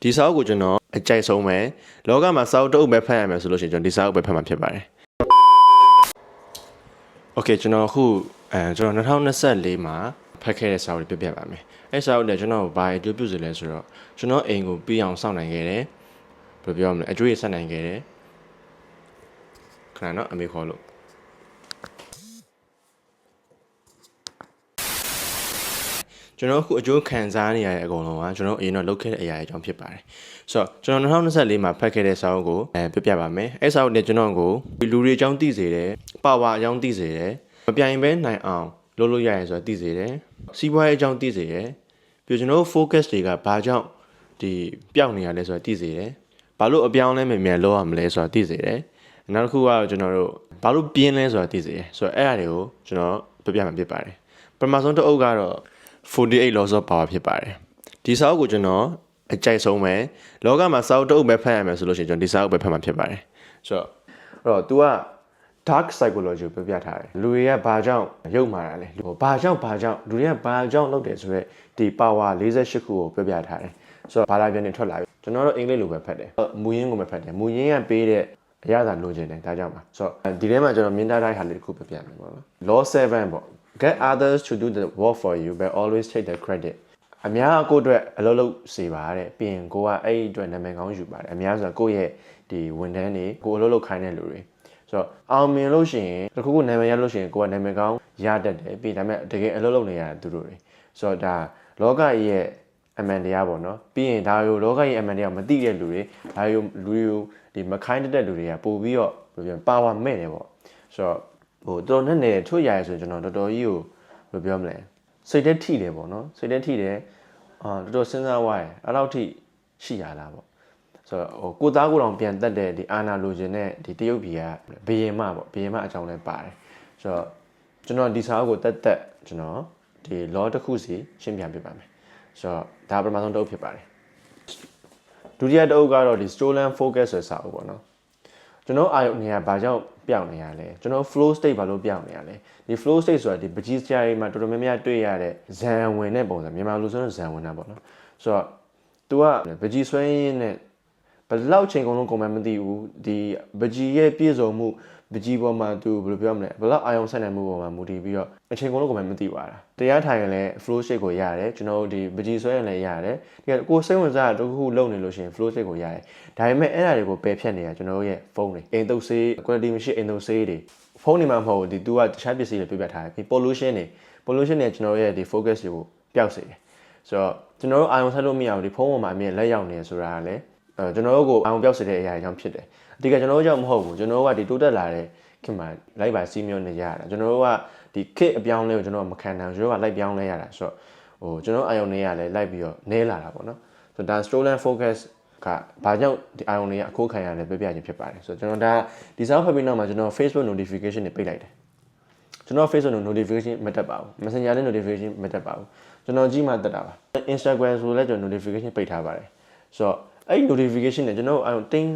ဒီစာအုပ်ကိုကျွန်တော်အကြိုက်ဆုံးပဲလောကမှာစာအုပ်တစ်အုပ်ပဲဖတ်ရမယ်ဆိုလို့ရှိရင်ကျွန်တော်ဒီစာအုပ်ပဲဖတ်မှာဖြစ်ပါတယ်။ Okay ကျွန်တော်အခုကျွန်တော်2024မှာဖတ်ခဲ့တဲ့စာအုပ်တွေပြပြပါမယ်။အဲ့စာအုပ်တွေကျွန်တော်ဘာအကျိုးပြုစေလဲဆိုတော့ကျွန်တော်အိမ်ကိုပြီးအောင်စောင့်နိုင်ခဲ့တယ်။ဘယ်လိုပြောရမလဲအကျိုးရဆက်နိုင်ခဲ့တယ်။ခဏနော်အမေခေါ်လို့ကျွန်တော်အခုအကျိုးခံစားနေရတဲ့အကုန်လုံးကကျွန်တော်အရင်တော့လုပ်ခဲ့တဲ့အရာတွေအကြောင်းဖြစ်ပါတယ်။ဆိုတော့ကျွန်တော်2024မှာဖတ်ခဲ့တဲ့စာအုပ်ကိုပြပြပါမယ်။အဲ့စာအုပ်နဲ့ကျွန်တော်ကိုလူတွေအကြောင်းသိစေတယ်။ပါဝါအကြောင်းသိစေတယ်။မပြိုင်ပဲနိုင်အောင်လုပ်လို့ရရဲဆိုတာသိစေတယ်။စီးပွားရေးအကြောင်းသိစေတယ်။ပြီးတော့ကျွန်တော် focus တွေကဘာကြောင့်ဒီပျောက်နေရလဲဆိုတာသိစေတယ်။ဘာလို့အပြောင်းလဲမြန်မြန်လုပ်ရမလဲဆိုတာသိစေတယ်။နောက်တစ်ခုကတော့ကျွန်တော်တို့ဘာလို့ပြင်းလဲဆိုတာသိစေတယ်။ဆိုတော့အဲ့အရာတွေကိုကျွန်တော်ပြပြမှာဖြစ်ပါတယ်။ပထမဆုံးတစ်အုပ်ကတော့48 laws of power ဖြစ်ပါတယ်ဒီစာအုပ်ကိုကျွန်တော်အကြိုက်ဆုံးပဲလောကမှာစာအုပ်တစ်အုပ်ပဲဖတ်ရမယ်ဆိုလို့ရှိရင်ကျွန်တော်ဒီစာအုပ်ပဲဖတ်မှာဖြစ်ပါတယ်ဆိုတော့ तू က dark psychology ကိုပြပြထားတယ်လူတွေကဘာကြောင့်ရုပ်မာတာလဲဘာကြောင့်လူတွေကဘာကြောင့်လုပ်တယ်ဆိုတော့ဒီ power 48ခုကိုပြပြထားတယ်ဆိုတော့ဘာသာပြန်နေထွက်လာပြီကျွန်တော်တို့အင်္ဂလိပ်လိုပဲဖတ်တယ်မူရင်းကိုပဲဖတ်တယ်မူရင်းကပေးတဲ့အရာသာလိုချင်တယ်ဒါကြောင့်ပါဆိုတော့ဒီထဲမှာကျွန်တော်မြင်ထားတဲ့ဟာလေးတစ်ခုပြပြမယ်ပေါ့နော် law 7ပေါ့Get others to do the work for you but always take the credit အများကိုအတွက်အလုပ်လုပ်စေပါတဲ့ပြီးရင်ကိုကအဲ့အတွက်နာမည်ကောင်းယူပါတယ်အများဆိုကိုယ့်ရဲ့ဒီဝန်ထမ်းတွေကိုအလုပ်လုပ်ခိုင်းတဲ့လူတွေဆိုတော့အောင်မြင်လို့ရှိရင်တခုခုနာမည်ရလို့ရှိရင်ကိုကနာမည်ကောင်းရတတ်တယ်ပြီးဒါပေမဲ့တကယ်အလုပ်လုပ်နေရတာသူတို့တွေဆိုတော့ဒါလောကကြီးရဲ့အမှန်တရားပေါ့နော်ပြီးရင်ဒါရောလောကကြီးအမှန်တရားမသိတဲ့လူတွေဒါရောလူဒီမခိုင်းတဲ့လူတွေကပို့ပြီးတော့ဘယ်လိုပြောပါဝါမဲ့တယ်ပေါ့ဆိုတော့ဟိုတော်နဲ့နေထွတ်ရရဆိုကျွန်တော်တော်တော်ကြီးကိုဘယ်လိုပြောမလဲစိတ်ထဲထိတယ်ပေါ့နော်စိတ်ထဲထိတယ်တော်တော်စဉ်းစားဝါးရအဲ့လောက်ထိရှိရလားပေါ့ဆိုတော့ဟိုကိုသားကိုတောင်ပြန်တက်တဲ့ဒီအာနာလိုချင်တဲ့ဒီတရုတ်ပြည်ကဘယင်မပေါ့ဘယင်မအကြောင်းလဲပါတယ်ဆိုတော့ကျွန်တော်ဒီစာအုပ်ကိုတက်ကျွန်တော်ဒီ law တစ်ခုစီရှင်းပြပေးပါမယ်ဆိုတော့ဒါပထမဆုံးတစ်အုပ်ဖြစ်ပါတယ်ဒုတိယတစ်အုပ်ကတော့ဒီ stolen focus ဆိုတဲ့စာအုပ်ပေါ့နော်ကျွန်တော်အာရုံနေရဘာကြောင့်ပြောင်းနေရလဲကျွန်တော် flow state ဘာလို့ပြောင်းနေရလဲဒီ flow state ဆိုတာဒီပကြီးစရာတွေမှာတော်တော်များများတွေ့ရတဲ့ဇန်ဝင်တဲ့ပုံစံမြန်မာလူဆိုရင်ဇန်ဝင်တာပေါ့နော်ဆိုတော့ तू ကပကြီးဆွဲရင်းနဲ့ဘယ်လောက်ချိန်ကုန်လုံးကုန်မှမသိဘူးဒီပကြီးရဲ့ပြည့်စုံမှုပကြီးပေါ်မှာ तू ဘယ်လိုပြောမလဲဘယ်လောက်အာရုံဆက်နိုင်မှုပေါ်မှာမူတည်ပြီးတော့အချိန်ကုန်လုံးကုန်မှမသိပါလားတရားထိုင်ရင်လည်း flow state ကိုရတယ်ကျွန်တော်တို့ဒီပကြီးဆွဲရင်လည်းရတယ်ဒီကကိုစိတ်ဝင်စားတာတခုခုလုပ်နေလို့ရှိရင် flow state ကိုရတယ်ဒါပေမဲ့အဲ့ဒါတွေကိုပယ်ဖြတ်နေတာကျွန်တော်တို့ရဲ့ဖုန်းတွေအိမ်သုံးဆေး quality မရှိအိမ်သုံးဆေးတွေဖုန်းတွေမှာမဟုတ်ဒီ तू ကတခြားပစ္စည်းတွေပြပြထားတယ်ဒီ pollution တွေကျွန်တော်ရဲ့ဒီ focus တွေကိုပျောက်စေတယ်ဆိုတော့ကျွန်တော်တို့အာရုံဆက်လို့မရဘူးဒီဖုန်းပေါ်မှာအမြင်လက်ရောက်နေဆိုတာကလည်းကျွန်တော်တို့ကိုအာရုံပျောက်စေတဲ့အရာတွေကြောင့်ဖြစ်တယ်အဓိကကျွန်တော်တို့ကြောင့်မဟုတ်ဘူးကျွန်တော်တို့ကဒီတိုးတက်လာတဲ့ခင်မှာလိုက်ပါစီးမျိုးနေရတာကျွန်တော်တို့ကဒီခစ်အပြောင်းလဲကိုကျွန်တော်မခံနိုင်ကျွန်တော်ကလိုက်ပြောင်းလဲရတာဆိုတော့ဟိုကျွန်တော်အာရုံနေရလဲလိုက်ပြီးတော့နဲလာတာပေါ့နော်ဆိုတော့ဒါ stolen focus ကဘာကြောင့်ဒီ ion တွေကအခိုးခံရတယ်ပြပြချင်းဖြစ်ပါတယ်ဆိုတော့ကျွန်တော်ဒါဒီစာဖတ်ပြီးနောက်မှာကျွန်တော် Facebook notification တွေပိတ်လိုက်တယ်ကျွန်တော် Facebook notification မတက်ပါဘူး Messenger နဲ့ notification မတက်ပါဘူးကျွန်တော်ကြည့်မှတက်တာပါ Instagram ဆိုလည်းကျွန်တော် notification ပိတ်ထားပါတယ်ဆိုတော့အဲ့ notification နဲ့ကျွန်တော် ion တင်း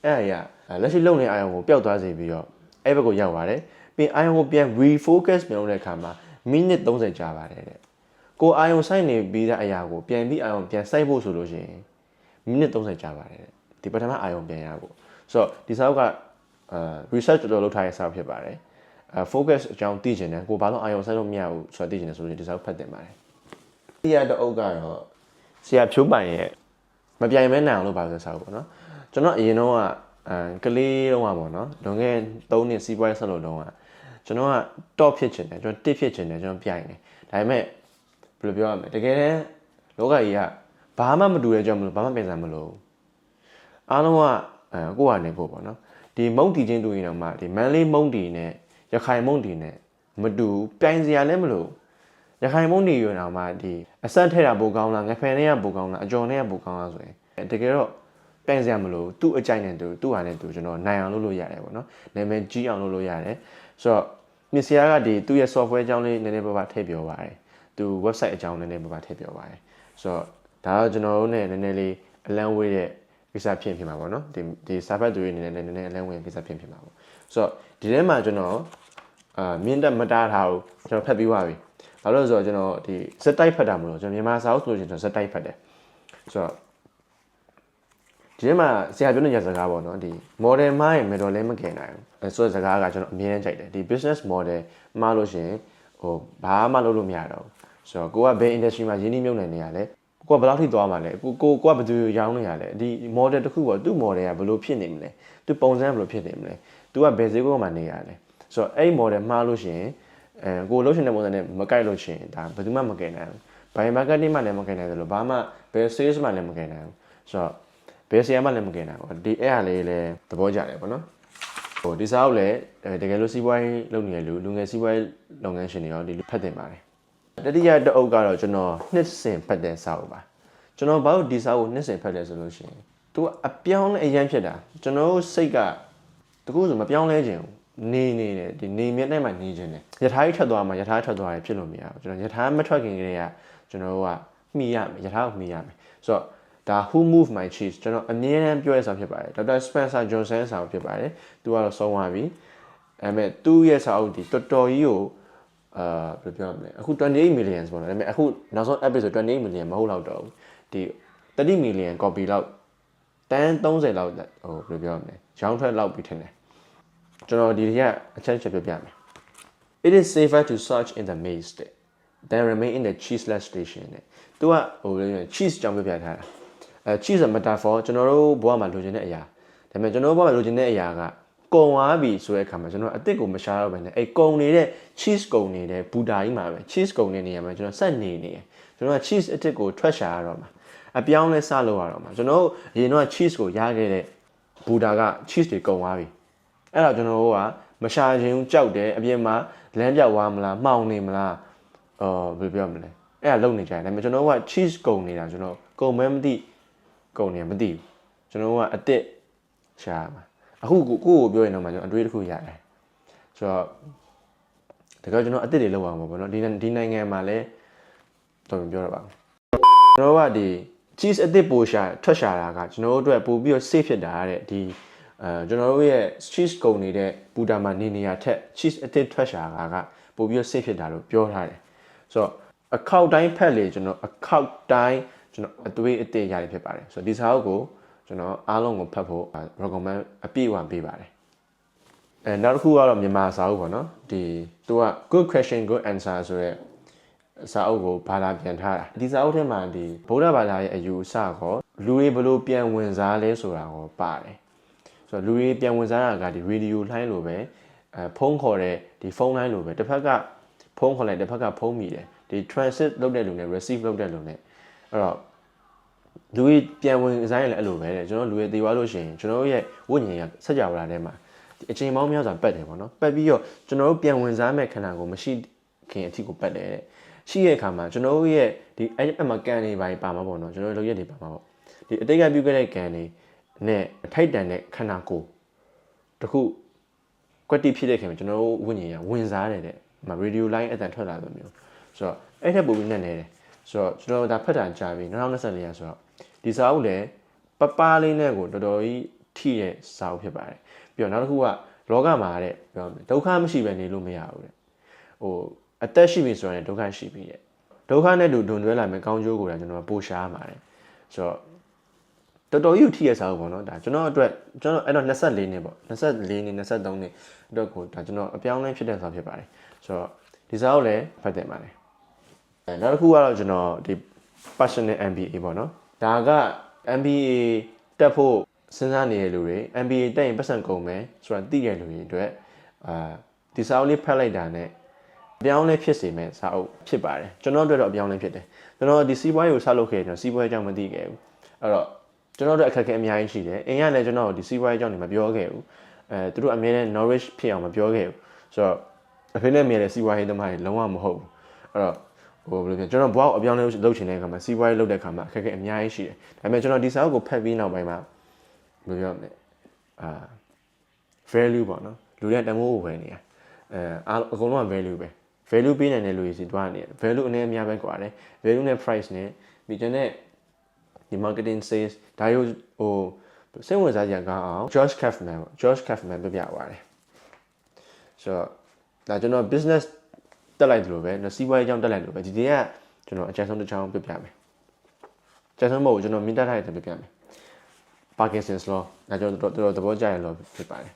အဲ့အရာလက်ရှိလုပ်နေ ion ကိုပျောက်သွားစေပြီးတော့အဲ့ဘက်ကိုရောက်ပါတယ်ပြီး ion ကိုပြန် refocus ပြန်လုပ်တဲ့အခါမှာမိနစ်30ကြာပါတယ်တဲ့ကို ion စိုက်နေပြီးတဲ့အရာကိုပြန်ပြီး ion ပြန်စိုက်ဖို့ဆိုလို့ရှိရင်မိနစ်30ကြာပါတယ်ဒီပထမအာရုံပြန်ရဖို့ဆိုတော့ဒီစာအုပ်ကresearch တော်တော်လုပ်ထားတဲ့စာအုပ်ဖြစ်ပါတယ်focus အကြောင်းသိချင်တယ်ကိုဘာလို့အာရုံစိုက်လို့မရဘူးဆိုတာသိချင်တယ်ဆိုရင်ဒီစာအုပ်ဖတ်သင့်ပါတယ်ဒီရတဲ့အုပ်ကတော့ဆရာဖြိုးပိုင်ရဲ့မပြိုင်မဲနိုင်အောင်လို့ပါဆိုစာအုပ်ပေါ့နော်ကျွန်တော်အရင်တော့ကလေးတော့ပေါ့နော်လွန်ခဲ့3နှစ်စီးပွားရေးဆက်လို့တော့ကျွန်တော်က top ဖြစ်ချင်တယ်ကျွန်တော်1ဖြစ်ချင်တယ်ကျွန်တော်ပြိုင်တယ်ဒါပေမဲ့ဘယ်လိုပြောရမလဲတကယ်တမ်းလောကကြီးကဘာမှမတူတဲ့ကြောင့်မလို့ဘာမှပြင်ဆင်မလို့အားလုံးကကိုယ့်ဟာနေဖို့ပေါ့နော်ဒီမုံတီချင်းတူရင်တော့မှဒီမန်လေးမုံတီနဲ့ရခိုင်မုံတီနဲ့မတူပြိုင်စရာလည်းမလို့ရခိုင်မုံတီရင်တော့မှဒီအဆက်ထဲတာပိုကောင်းလားငဖယ်နဲ့ကပိုကောင်းလားအကျော်နဲ့ကပိုကောင်းလားဆိုရင်တကယ်တော့ပြိုင်စရာမလို့သူ့အကြိုက်နဲ့သူ့ဟာနဲ့သူကျွန်တော်နိုင်အောင်လုပ်လို့ရတယ်ပေါ့နော်နာမည်ကြီးအောင်လုပ်လို့ရတယ်ဆိုတော့မြစ်စရာကဒီသူ့ရဲ့ software အကြောင်းလေးနည်းနည်းပါးပါးထည့်ပြောပါတယ်သူ website အကြောင်းနည်းနည်းပါးပါးထည့်ပြောပါတယ်ဆိုတော့ဒါတော့ကျွန်တော်တို့ ਨੇ နည်းနည်းလေးအလန့်ဝေးတဲ့ကိစ္စဖြစ်မှာပေါ့နော်ဒီစာဖတ်သူတွေနည်းနည်းအလန့်ဝေးတဲ့ကိစ္စဖြစ်မှာပေါ့ဆိုတော့ဒီထဲမှာကျွန်တော်မြင့်တက်မတားထားဘူးကျွန်တော်ဖတ်ပြီးသွားပြီဘာလို့လဲဆိုတော့ကျွန်တော်ဒီဇက်တိုက်ဖတ်တာမလို့ကျွန်တော်မြန်မာစာအုပ်ဆိုလို့ကျွန်တော်ဇက်တိုက်ဖတ်တယ်ဆိုတော့ ဒီမှာဆရာပြောနေကြစကားပေါ့နော်ဒီ model မှားရင်မတော်လဲမကင်နိုင်ဘူးဆိုတဲ့စကားကကျွန်တော်အမြဲတမ်းကြိုက်တယ်ဒီ business model မှားလို့ရှိရင်ဟိုဘာမှလုပ်လို့မရတော့ဘူးဆိုတော့ကိုကဘယ် industry မှာရင်းနှီးမြှုပ်နှံနေရလဲကိုကဘယ်လောက်ထိသွားမှာလဲကိုကဘယ်သူရောင်းနေရလဲဒီ model တစ်ခုပေါ့သူ့ model ကဘယ်လိုဖြစ်နေမလဲသူပုံစံဘယ်လိုဖြစ်နေမလဲသူကဘယ်ဈေးကွက်မှာနေရလဲဆိုတော့အဲ့ model မှားလို့ရှိရင်ကိုလို့ရှိရင်တဲ့ပုံစံနဲ့မကိုက်လို့ရှိရင်ဒါဘယ်သူမှမကင်နိုင်ဘူးဘယ် marketing မှလည်းမကင်နိုင်တယ်လို့ဘာမှဘယ် sales မှလည်းမကင်နိုင်ဘူးဆိုတော့ဘယ်ဆရာမှလည်းမကင်နိုင်ဘူးဒီအဲ့အားလေးလည်းသဘောကျတယ်ပေါ့နော်ဟိုဒီစားကိုလည်းတကယ်လို့စီးပွားရေးလုပ်နေတဲ့လူငယ်စီးပွားရေးလုပ်ငန်းရှင်တွေရောဒီလိုဖတ်တင်ပါတယ်တတိယတအုပ်ကတော့ကျွန်တော်နှစ်စဉ်ဖတ်တဲ့စာအုပ်ပါကျွန်တော်ဘာလို့ဒီစာအုပ်နှစ်စဉ်ဖတ်လဲဆိုလို့ရှိရင်သူအပြောင်းလဲအရင်ဖြစ်တာကျွန်တော်စိတ်ကတကူဆိုမပြောင်းလဲခြင်းနေတယ်ဒီနေမြတ်နဲ့မှနေခြင်းတယ်ယထာကြီးထွက်သွားမှာယထာထွက်သွားရင်ဖြစ်လို့မရဘူးကျွန်တော်ယထာမထွက်ခင်ကတည်းကကျွန်တော်ကမှီရမယ်ယထာကိုမှီရမယ်ဆိုတော့ဒါ Who Moved My Cheese ကျွန်တော်အမြဲတမ်းပြောရစာဖြစ်ပါတယ်ဒေါက်တာ Spencer Johnson စာအုပ်ဖြစ်ပါတယ်သူကတော့ဆုံးသွားပြီအဲ့မဲ့သူ့ရဲ့စာအုပ်ဒီတော်တော်ကြီးကိုဘယ်လိုပြောရမလဲအခု28 million ပေါ့နော်ဒါပေမဲ့အခုနောက်ဆုံး episode 28 million မဟုတ်တော့ဘူးဒီ30 million copy လောက်တန်း30လောက်ဟိုဘယ်လိုပြောရမလဲရောင်းထွက်လောက်ပြီးထင်တယ်ကျွန်တော်ဒီရက်အချက်ချက်ပြပြမယ် It is safer to search in the maze than remain in the cheeseless station တဲ့သူကဟို cheese ကြောင့်ပြပြထားတာcheese က metaphor ကျွန်တော်တို့ဘဝမှာလိုချင်တဲ့အရာဒါပေမဲ့ကျွန်တော်တို့ဘဝမှာလိုချင်တဲ့အရာကကုံသွားပြီဆိုတဲ့အခါမှာကျွန်တော်အစ်စ်ကိုမရှာတော့ဘဲနဲ့အဲ့ကုံနေတဲ့ cheese ကုံနေတဲ့ဘူတာကြီးမှာပဲ cheese ကုံနေနေရမှာကျွန်တော်ဆက်နေနေတယ်ကျွန်တော်က cheese အစ်စ်ကိုထွက်ရှာရတော့မှာအပြောင်းလဲစလို့ရတော့မှာကျွန်တော်အရင်တော့ cheese ကိုရခဲ့တဲ့ဘူတာက cheese တွေကုံသွားပြီအဲ့တော့ကျွန်တော်တို့ကမရှာခြင်းကြောက်တယ်အပြင်မှာလမ်းပြောက်သွားမလားမှောင်နေမလားဘယ်ပြောမလဲအဲ့ဒါလုံနေကြတယ်ဒါပေမဲ့ကျွန်တော်က cheese ကုံနေတာကျွန်တော်ကုံမဲမသိကုံနေမသိဘူးကျွန်တော်ကအစ်စ်ရှာမှာအခုကိုပြောရင်တော့မှကျွန်တော်အတွေးတစ်ခုရတယ်ဆိုတော့တကယ်ကျွန်တော်အစ်စ်တွေလောက်အောင်ပေါ့နော်ဒီနိုင်ငံမှာလည်းတော်ပြောရပါဘူးကျွန်တော်ကဒီ cheese အစ်စ်ပိုရှာထွက်ရှာတာကကျွန်တော်တို့အတွက်ပို့ပြီးတော့ safe ဖြစ်တာတဲ့ဒီကျွန်တော်တို့ရဲ့ cheese ကုံနေတဲ့ဘူတာမှာနေရထက် cheese အစ်စ်ထွက်ရှာတာကပို့ပြီးတော့ safe ဖြစ်တာလို့ပြောထားတယ်ဆိုတော့အခောက်တိုင်းဖက်လေကျွန်တော်အခောက်တိုင်းကျွန်တော်အတွေးအစ်စ်ရရဖြစ်ပါတယ်ဆိုတော့ဒီစာအုပ်ကိုကျွန်တော်အားလုံးကိုဖတ်ဖို့ recommend အပြည့်အဝပေးပါတယ်နောက်တစ်ခုကတော့မြန်မာစာအုပ်ပေါ့နော်ဒီသူက good question good answer ဆိုတဲ့စာအုပ်ကိုဘာသာပြန်ထားတာဒီစာအုပ်ထဲမှာဒီဗုဒ္ဓဘာသာရဲ့အယူအဆကောလူတွေဘယ်လိုပြန်ဝင်စားလဲဆိုတာကိုပါတယ်ဆိုတော့လူတွေပြန်ဝင်စားတာကဒီ radio လှိုင်းလိုပဲဖုန်းခေါ်တဲ့ဒီဖုန်းလိုင်းလိုပဲတစ်ဖက်ကဖုန်းခေါ်လိုက်တစ်ဖက်ကဖုန်းမိတယ်ဒီ transit လုပ်တဲ့လူနဲ့ receive လုပ်တဲ့လူနဲ့အဲ့တော့လူတွေပြန်ဝင်စားရင်လည်းအဲ့လိုပဲတဲ့ကျွန်တော်လူတွေတည်သွားလို့ရှိရင်ကျွန်တော်ရဲ့ဝိညာဉ်ကစကြဝဠာထဲမှာဒီအချိန်ပေါင်းများစွာပတ်တယ်ပေါ့နော်ပတ်ပြီးတော့ကျွန်တော်တို့ပြန်ဝင်စားမဲ့ခန္ဓာကိုမရှိခင်အထိကိုပတ်တယ်တဲ့ရှိရဲ့အခါမှာကျွန်တော်တို့ရဲ့ဒီအဲ့မှာကန်နေပိုင်းပါမှာပေါ့နော်ကျွန်တော်တို့လုပ်ရက်တွေပါမှာပေါ့ဒီအတိတ်ကပြုခဲ့တဲ့ကန်တွေနဲ့ထိုက်တန်တဲ့ခန္ဓာကိုယ်တခုကွက်တိဖြစ်တဲ့ခင်မှာကျွန်တော်တို့ဝိညာဉ်ကဝင်စားတယ်တဲ့ရေဒီယိုလိုင်းအတန်ထွက်လာလို့မျိုးဆိုတော့အဲ့ထက်ပိုပြီးနဲ့နေတယ်ဆိုတော့ကျွန်တော်ဒါဖတ်တာကြာပြီ2024ရဆိုတော့ဒီစာအုပ်လည်းပပလေးနဲ့ကိုတော်တော်ကြီးထိတဲ့စာအုပ်ဖြစ်ပါတယ်ပြီးတော့နောက်တစ်ခုကလောကမှာတဲ့ပြောမယ်ဒုက္ခမရှိဘဲနေလို့မရဘူးတဲ့ဟိုအသက်ရှိပြီဆိုရင်ဒုက္ခရှိပြီတဲ့ဒုက္ခနဲ့တူဒွန်တွဲလာမယ်ကောင်းကျိုးကိုလည်းကျွန်တော်ပို့ရှားပါတယ်ဆိုတော့တော်တော်ကြီးထိရစာအုပ်ပေါ့နော်ဒါကျွန်တော်အတွက်ကျွန်တော်အဲ့တော့24နှစ်ပေါ့24နှစ်23နှစ်အတွက်ကိုဒါကျွန်တော်အပြောင်းလဲဖြစ်တဲ့စာဖြစ်ပါတယ်ဆိုတော့ဒီစာအုပ်လည်းဖတ်တင်ပါတယ်နောက်တစ်ခုကတော့ကျွန်တော်ဒီ passionate MBA ပေါ့နော်ဒါက MBA တက်ဖို့စဉ်းစားနေတဲ့လူတွေ MBA တက်ရင်ပတ်စံကုန်မယ်ဆိုတာသိတဲ့လူတွေအတွက်ဒီစာအုပ်လေးဖတ်လိုက်တာနဲ့အပြောင်းလဲဖြစ်စေမဲ့စာအုပ်ဖြစ်ပါတယ်ကျွန်တော်တို့တော့အပြောင်းလဲဖြစ်တယ်ကျွန်တော်ဒီစီးပွားရေးကိုဆက်လုပ်ခဲ့တယ်စီးပွားရေးအကြောင်းမသိခဲ့ဘူးအဲ့တော့ကျွန်တော်တို့အခက်အခဲအများကြီးရှိတယ်အင်းကလည်းကျွန်တော်ဒီစီးပွားရေးအကြောင်းတွေမပြောခဲ့ဘူးသူတို့အမြဲတမ်း knowledge ဖြစ်အောင်မပြောခဲ့ဘူးဆိုတော့အဖေနဲ့မြင်တဲ့စီးပွားရေးသမားတွေလုံးဝမဟုတ်ဘူးအဲ့တော့ဟိုဘယ်လိုပြောကျွန်တော်ဘွားကိုအပြောင်းလဲလုပ်ချင်တဲ့အခါမှာစီးပွားရေးလုပ်တဲ့အခါမှာအခက်အခဲအများကြီးရှိတယ်ဒါပေမဲ့ကျွန်တော်ဒီစာအုပ်ကိုဖတ်ပြီးနောက်ပိုင်းမှာဘယ်လိုပြောမလဲvalue ပေါ့နော်လူတွေတန်ဖိုးကိုဝယ်နေရအကုန်လုံးက value ပဲ value ပေးနိုင်တဲ့လူတွေစီတွားနေတယ် value အနေနဲ့အများပဲกว่าတယ် value နဲ့ price နဲ့ပြီးကျန်တဲ့ဒီ marketing sales ဒါရို့ဟိုစိတ်ဝင်စားကြကောင်းအောင် George Kaufman ပြပြသွားတယ်ဆိုတော့ဒါကျွန်တော် business တက်လိုက်တယ်လို့ပဲစီးပွားရေးအကြောင်းတက်လိုက်လို့ပဲဒီနေ့ကကျွန်တော်အကြံဆုံးတစ်ချောင်းပြပြမယ်အကြံဆုံးမဟုတ်ကျွန်တော်မြင်တတ်ထားတဲ့ပြပြမယ် Parkinson's law ဒါကြောင့်တော်သဘောကျရလို့ဖြစ်ပါတယ်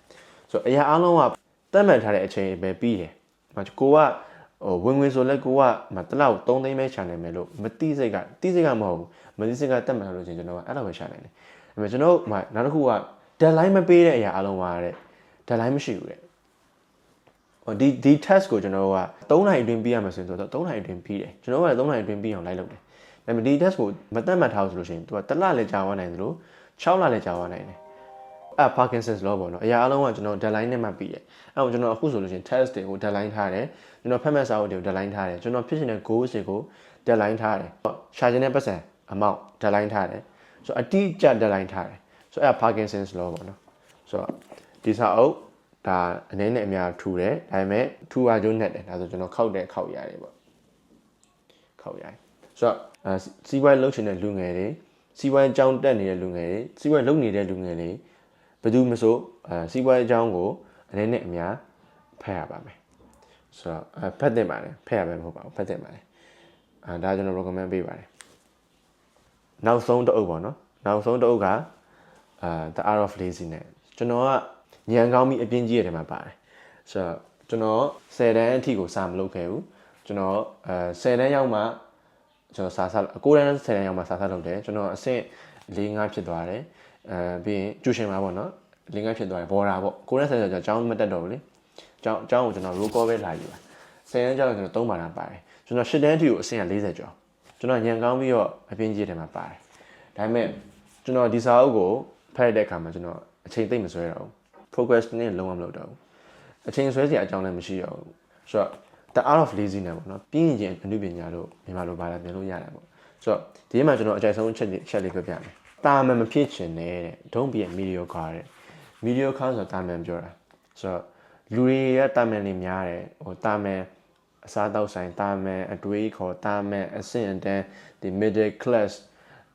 ဆိုတော့အရာအလုံးကတတ်မှတ်ထားတဲ့အချိန်ပဲပြီးတယ်ကိုကဝင်ဆိုလဲကိုကတလောက်3သိန်းပဲရှာနိုင်မယ်လို့မသိစိတ်ကမဟုတ်ဘူးမသိစိတ်ကတတ်မှတ်လို့ချင်းကျွန်တော်ကအဲ့လိုပဲရှာနိုင်တယ်ဒါပေမဲ့ကျွန်တော်နောက်တစ်ခုက deadline မပေးတဲ့အရာအလုံးပါတဲ့ deadline မရှိဘူးတဲ့ဒီ test ကိုကျွန်တော်က3နိုင်အတွင်းပြီးရမှာဆိုရင်တော့3နိုင်အတွင်းပြီးတယ်ကျွန်တော်ကလည်း3နိုင်အတွင်းပြီးအောင်လိုက်လုပ်တယ်ဒါပေမဲ့ဒီ test ကိုမတတ်မှတ်ထားဘူးဆိုလို့ရှိရင်သူကတစ်လလည်းကြာသွားနိုင်တယ်လို့6လလည်းကြာသွားနိုင်တယ်Parkinson's law ပေါ့နော်အရာအလုံးကကျွန်တော် deadline နဲ့မှပြီးတယ်အဲ့တော့ကျွန်တော်အခုဆိုလို့ရှိရင် test တွေကို deadline ထားတယ်ကျွန်တော်ဖတ်မှတ်စာအုပ်တွေကို deadline ထားတယ်ကျွန်တော်ဖြစ်နေတဲ့ goals တွေကို deadline ထားတယ်ရှာခြင်းတဲ့ပတ်စံ amount deadline ထားတယ်ဆိုတော့အတိအကျ deadline ထားတယ်ဆိုတော့Parkinson's law ပေါ့နော်ဆိုတော့ဒီစာအုပ်ဒါအနေနဲ့အများထူတယ်ဒါပေမဲ့ထူအားကျိုးနဲ့တယ်ဒါဆိုကျွန်တော်ခောက်ရတယ်ပေါ့ခောက်ရတယ်ဆိုတော့စီးပွားရေးလုပ်ချင်တဲ့လူငယ်တွေစီးပွားရေးအကြောင်းတက်နေတဲ့လူငယ်တွေစီးပွားရေးလုပ်နေတဲ့လူငယ်တွေဘယ်သူမဆိုစီးပွားရေးအကြောင်းကိုအနေနဲ့အများဖတ်ရပါမယ်ဆိုတော့ဖတ်သင့်ပါတယ်ဖတ်ရမယ်မဟုတ်ပါဘူးဖတ်သင့်ပါတယ်ဒါကျွန်တော် recommend ပေးပါတယ်နောက်ဆုံးတစ်အုပ်ပေါ့နော်နောက်ဆုံးတစ်အုပ်ကThe Art of Laziness ကျွန်တော်ကညံကောင်းပြီးအပြင်းကြီးရတဲ့မှာပါတယ်ဆိုတော့ကျွန်တော်10တန်းအထိကိုစာမလုပ်ခဲ့ဘူးကျွန်တော်10တန်းရောက်မှကျွန်တော်စာ9တန်း10တန်းရောက်မှစာလုပ်တယ်ကျွန်တော်အဆင့်4-5ဖြစ်သွားတယ်ပြီးရင်ကျူရှင်မှာပေါ့နော်4-5ဖြစ်သွားတယ်ဘော်ဒါပေါ့9တန်း10တန်းကျတော့ကျောင်းမတက်တော့ဘူးလေကျောင်းကိုကျွန်တော် roll call ပဲလာယူပါ10တန်းကျတော့ကျွန်တော်3ပါတာပါတယ်ကျွန်တော်10တန်းအထိကိုအဆင့်က40ကျော်ကျွန်တော်ညံကောင်းပြီးတော့အပြင်းကြီးတဲ့မှာပါတယ်ဒါပေမဲ့ကျွန်တော်ဒီစာအုပ်ကိုဖတ်တဲ့အခါမှာကျွန်တော်အချိန်သိမ့်မဆွဲတော့ဘူး procrastinate လုံးဝမလုပ်တော့ဘူးအချိန်ဆွဲစရာအကြောင်းလည်းမရှိတော့ဘူးဆိုတော့ The Art of Laziness ပေါ့နော်ပြင်းရင်အနုပညာလို့မြန်မာလိုဘာသာပြန်လို့ရတယ်ပေါ့ဆိုတော့ဒီမှာကျွန်တော်အကြိုက်ဆုံးချက်လေးပြပြမယ်တာမန်မဖြစ်ချင်တဲ့ don't be a mediocre တဲ့ mediocre ဆိုတာတာမန်ပြောတာဆိုတော့လူတွေရဲ့တာမန်တွေများတယ်တာမန်အစားတောက်ဆိုင်တာမန်အတွေးခေါ်တာမန်အဆင့်အတန်းဒီ middle class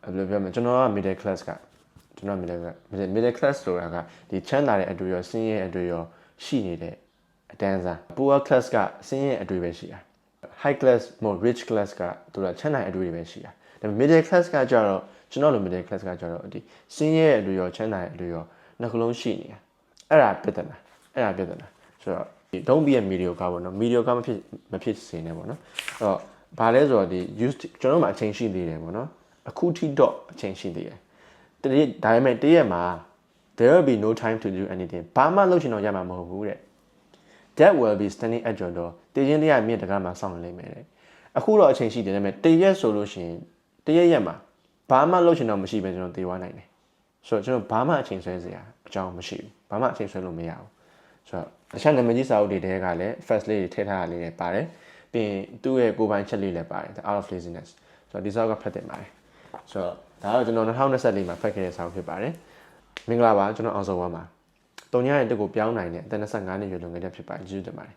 ဘယ်လိုပြောမလဲကျွန်တော်က middle class ကကျွန်တော် middle class ဆိုတာကဒီချမ်းသာတဲ့အတွေ့ရောဆင်းရဲအတွေ့ရောရှိနေတဲ့အတန်းစား poor class ကဆင်းရဲအတွေ့ပဲရှိတာ high class မဟုတ် rich class ကသူကချမ်းသာအတွေ့တွေပဲရှိတာဒါပေမဲ့ middle class ကကြတော့ကျွန်တော်လို middle class ကကြတော့ဒီဆင်းရဲအတွေ့ရောချမ်းသာအတွေ့ရောနှစ်ခုလုံးရှိနေတာအဲ့ဒါပြဿနာဆိုတော့ don't be a mediocre ပေါ့နော် mediocre မဖြစ်စေနဲ့ပေါ့နော်အဲ့တော့ဘာလဲဆိုတော့ဒီ ကျွန်တော်တို့မှာအချိန်ရှိသေးတယ်ပေါ့နော်အခုထိတော့အချိန်ရှိသေးတယ်ဒါပေမဲ့တရက်မှာ there will be no time to do anything ဘာမှလုပ်ချင်တော့ရမှာမဟုတ်ဘူးတဲ့ that will be standing at your door တည်ခြင်းတရားမြင့်တကားမှာစောင့်နေလိမ့်မယ်တဲ့အခုတော့အချိန်ရှိတယ်ဒါပေမဲ့တရက်ဆိုလို့ရှိရင်တရက်မှာဘာမှလုပ်ချင်တော့မရှိပဲကျွန်တော်သေသွားနိုင်တယ်ဆိုတော့ကျွန်တော်ဘာမှအချိန်ဆွဲစရာအကြောင်းမရှိဘူးဘာမှအချိန်ဆွဲလို့မရဘူးဆိုတော့တခြားနာမည်ကြီးစာအုပ်တွေတဲကလည်း first လေးတွေထည့်ထားတာလေးတွေပါတယ်ပြီးရင်သူ့ရဲ့ကိုယ်ပိုင်ချက်လေးလည်းပါတယ် The Art of Laziness ဆိုတော့ဒီစာအုပ်ကဖတ်တင်ပါတယ်ဆိုတော့ဒါတော့ကျွန်တော်2024မှာဖတ်ခဲ့တဲ့စာအုပ်ဖြစ်ပါတယ်မင်္ဂလာပါကျွန်တော်အောင်စောဝမ်းပါတုံညရဲ့တက်ကိုပြောင်းနိုင်တဲ့အသက်25နှစ်ရွယ်လွန်ခဲ့တဲ့ဖြစ်ပါတယ်ကျေးဇူးတင်ပါတယ်